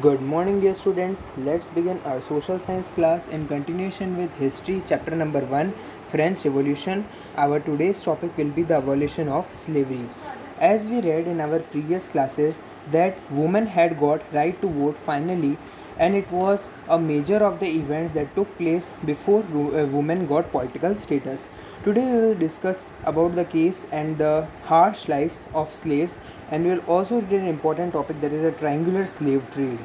Good morning, dear students. Let's begin our social science class in continuation with history, chapter number 1, French Revolution. Our today's topic will be the abolition of slavery. As we read in our previous classes, that women had got right to vote finally, and it was a major of the events that took place before women got political status. Today we will discuss about the case and the harsh lives of slaves, and we will also read an important topic, that is a triangular slave trade.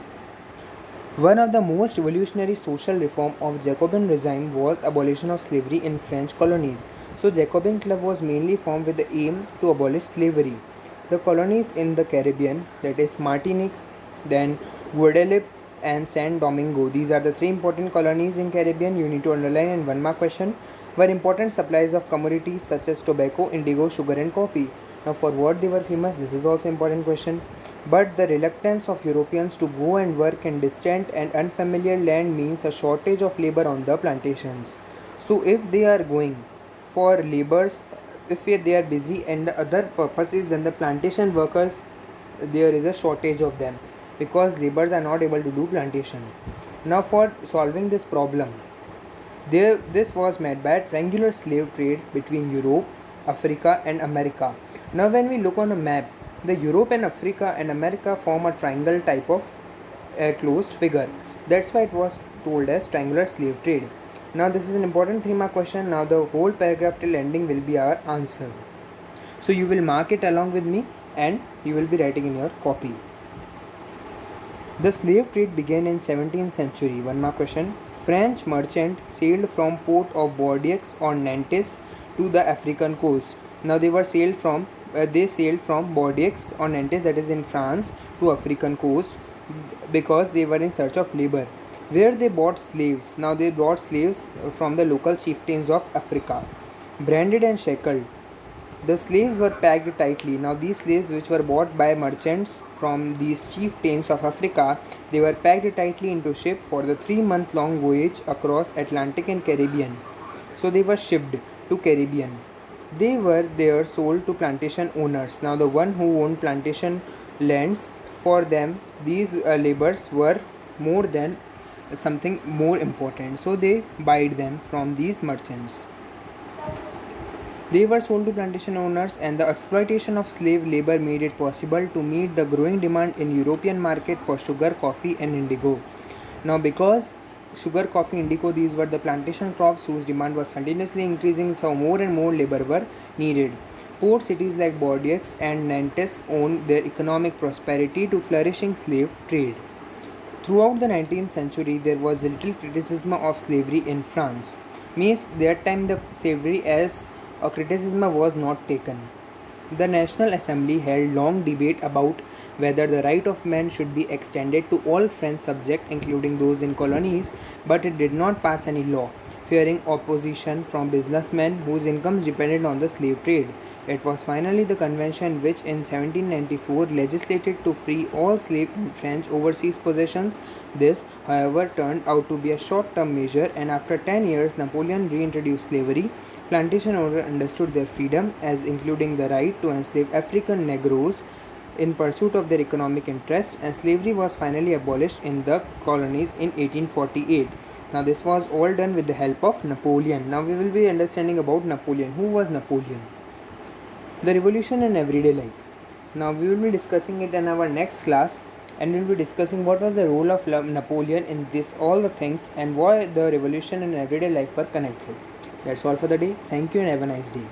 One of the most revolutionary social reform of Jacobin regime was abolition of slavery in French colonies. So Jacobin Club was mainly formed with the aim to abolish slavery. The colonies in the Caribbean, that is Martinique, then Guadeloupe and Saint Domingo, these are the three important colonies in Caribbean. You need to underline in one mark question. Were important supplies of commodities such as tobacco, indigo, sugar and coffee. Now for what they were famous, this is also important question. But the reluctance of Europeans to go and work in distant and unfamiliar land means a shortage of labor on the plantations. So if they are going for labors, if they are busy and the other purposes, then the plantation workers, there is a shortage of them because laborers are not able to do plantation. Now for solving this problem, this was made by a triangular slave trade between Europe, Africa and America. Now when we look on a map, the Europe and Africa and America form a triangle type of closed figure. That's why it was told as triangular slave trade. Now this is an important 3 mark question. Now the whole paragraph till ending will be our answer. So you will mark it along with me and you will be writing in your copy. The slave trade began in 17th century. 1 mark question. French merchant sailed from port of Bordeaux or Nantes to the African coast. Now they sailed from Bordeaux or Nantes, that is in France, to African coast because they were in search of labor. Where they bought slaves. Now they bought slaves from the local chieftains of Africa. Branded and shackled. The slaves were packed tightly. Now these slaves which were bought by merchants from these chieftains of Africa, they were packed tightly into ship for the 3 month long voyage across Atlantic and Caribbean. So they were shipped to Caribbean. They were there sold to plantation owners. Now the one who owned plantation lands, for them these laborers were more than something more important. So they buyed them from these merchants. They were sold to plantation owners, and the exploitation of slave labor made it possible to meet the growing demand in European market for sugar, coffee and indigo. Now because sugar, coffee, indigo, these were the plantation crops whose demand was continuously increasing, so more and more labor were needed. Port cities like Bordeaux and Nantes owed their economic prosperity to flourishing slave trade. Throughout the 19th century, there was little criticism of slavery in France. Means that time the slavery as a criticism was not taken. The National Assembly held long debate about whether the right of man should be extended to all French subjects, including those in colonies, but it did not pass any law, fearing opposition from businessmen whose incomes depended on the slave trade. It was finally the convention which in 1794 legislated to free all slaves in French overseas possessions. This, however, turned out to be a short-term measure, and after 10 years Napoleon reintroduced slavery. Plantation owners understood their freedom as including the right to enslave African Negroes in pursuit of their economic interests, and slavery was finally abolished in the colonies in 1848. Now this was all done with the help of Napoleon. Now we will be understanding about Napoleon. Who was Napoleon? The revolution in everyday life. Now we will be discussing it in our next class, and we will be discussing what was the role of Napoleon in this all the things and why the revolution in everyday life were connected. That's all for the day. Thank you and have a nice day.